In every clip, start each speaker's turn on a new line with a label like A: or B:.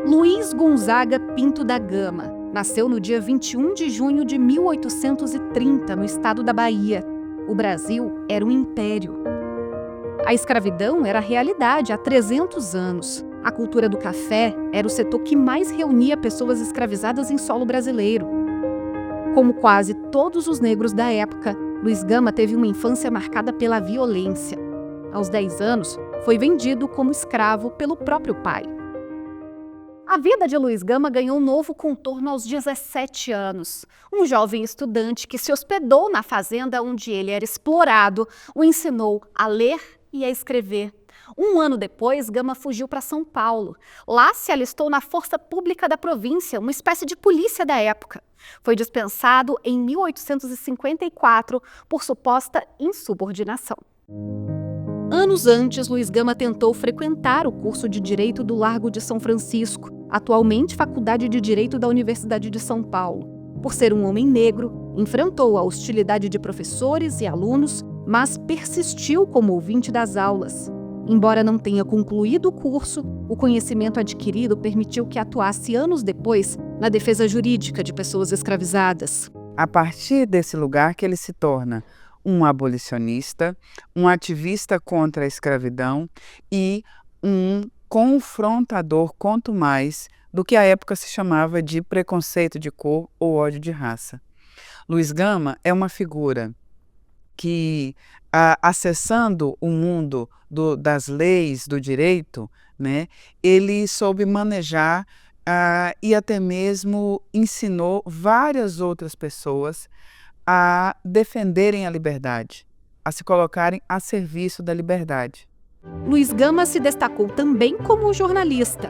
A: Luiz Gonzaga Pinto da Gama nasceu no dia 21 de junho de 1830, no estado da Bahia. O Brasil era um império. A escravidão era realidade há 300 anos. A cultura do café era o setor que mais reunia pessoas escravizadas em solo brasileiro. Como quase todos os negros da época, Luiz Gama teve uma infância marcada pela violência. Aos 10 anos, foi vendido como escravo pelo próprio pai. A vida de Luiz Gama ganhou um novo contorno aos 17 anos. Um jovem estudante que se hospedou na fazenda onde ele era explorado o ensinou a ler e a escrever. Um ano depois, Gama fugiu para São Paulo. Lá se alistou na Força Pública da província, uma espécie de polícia da época. Foi dispensado em 1854 por suposta insubordinação. Anos antes, Luiz Gama tentou frequentar o curso de Direito do Largo de São Francisco, atualmente Faculdade de Direito da Universidade de São Paulo. Por ser um homem negro, enfrentou a hostilidade de professores e alunos, mas persistiu como ouvinte das aulas. Embora não tenha concluído o curso, o conhecimento adquirido permitiu que atuasse anos depois na defesa jurídica de pessoas escravizadas.
B: A partir desse lugar que ele se torna um abolicionista, um ativista contra a escravidão e um confrontador, quanto mais, do que à época se chamava de preconceito de cor ou ódio de raça. Luiz Gama é uma figura que, acessando o mundo das leis, do direito, né, ele soube manejar e até mesmo ensinou várias outras pessoas a defenderem a liberdade, a se colocarem a serviço da liberdade.
A: Luiz Gama se destacou também como jornalista.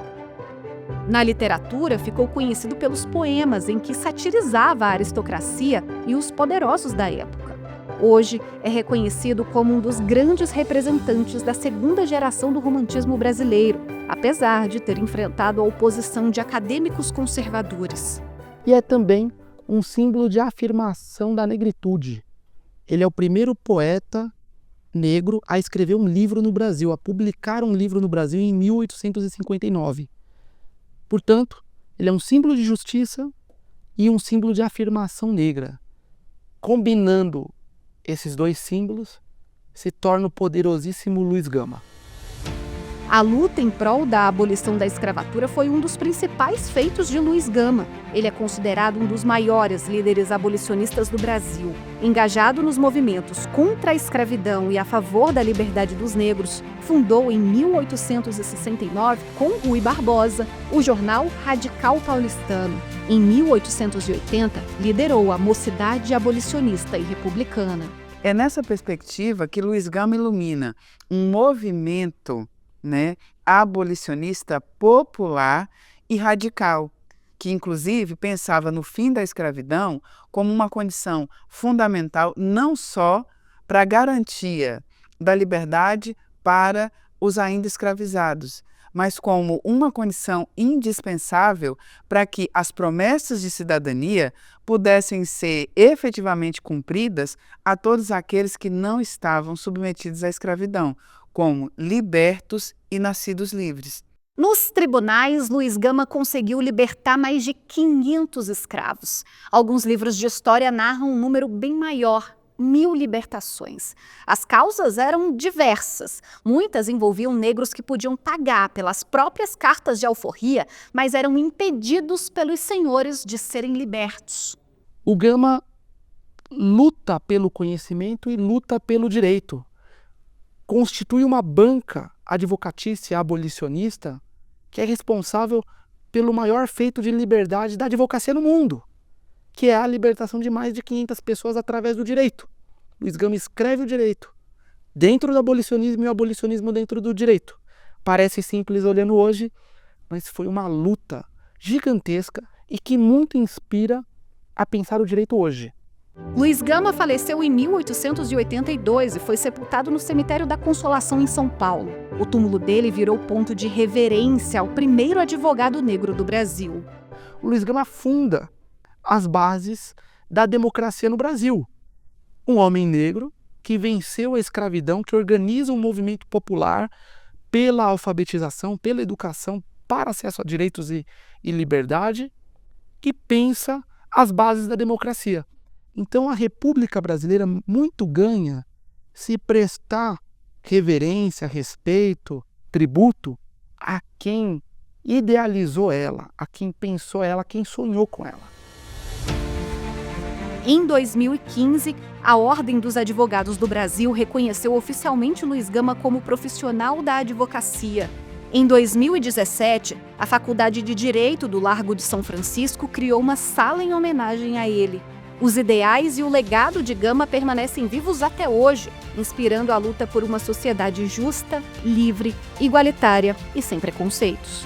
A: Na literatura, ficou conhecido pelos poemas em que satirizava a aristocracia e os poderosos da época. Hoje é reconhecido como um dos grandes representantes da segunda geração do romantismo brasileiro, apesar de ter enfrentado a oposição de acadêmicos conservadores.
C: E é também um símbolo de afirmação da negritude. Ele é o primeiro poeta negro a escrever um livro no Brasil, a publicar um livro no Brasil em 1859. Portanto, ele é um símbolo de justiça e um símbolo de afirmação negra. Combinando esses dois símbolos, se torna o poderosíssimo Luiz Gama.
A: A luta em prol da abolição da escravatura foi um dos principais feitos de Luiz Gama. Ele é considerado um dos maiores líderes abolicionistas do Brasil. Engajado nos movimentos contra a escravidão e a favor da liberdade dos negros, fundou em 1869, com Rui Barbosa, o jornal Radical Paulistano. Em 1880, liderou a Mocidade Abolicionista e Republicana.
B: É nessa perspectiva que Luiz Gama ilumina um movimento, abolicionista popular e radical, que inclusive pensava no fim da escravidão como uma condição fundamental não só para a garantia da liberdade para os ainda escravizados, mas como uma condição indispensável para que as promessas de cidadania pudessem ser efetivamente cumpridas a todos aqueles que não estavam submetidos à escravidão, como libertos e nascidos livres.
A: Nos tribunais, Luiz Gama conseguiu libertar mais de 500 escravos. Alguns livros de história narram um número bem maior, 1000 libertações. As causas eram diversas. Muitas envolviam negros que podiam pagar pelas próprias cartas de alforria, mas eram impedidos pelos senhores de serem libertos.
C: O Gama luta pelo conhecimento e luta pelo direito. Constitui uma banca advocatícia abolicionista que é responsável pelo maior feito de liberdade da advocacia no mundo, que é a libertação de mais de 500 pessoas através do direito. Luiz Gama escreve o direito dentro do abolicionismo e o abolicionismo dentro do direito. Parece simples olhando hoje, mas foi uma luta gigantesca e que muito inspira a pensar o direito hoje.
A: Luiz Gama faleceu em 1882 e foi sepultado no cemitério da Consolação, em São Paulo. O túmulo dele virou ponto de reverência ao primeiro advogado negro do Brasil.
C: O Luiz Gama funda as bases da democracia no Brasil. Um homem negro que venceu a escravidão, que organiza um movimento popular pela alfabetização, pela educação, para acesso a direitos e liberdade, que pensa as bases da democracia. Então a República Brasileira muito ganha se prestar reverência, respeito, tributo a quem idealizou ela, a quem pensou ela, a quem sonhou com ela.
A: Em 2015, a Ordem dos Advogados do Brasil reconheceu oficialmente Luiz Gama como profissional da advocacia. Em 2017, a Faculdade de Direito do Largo de São Francisco criou uma sala em homenagem a ele. Os ideais e o legado de Gama permanecem vivos até hoje, inspirando a luta por uma sociedade justa, livre, igualitária e sem preconceitos.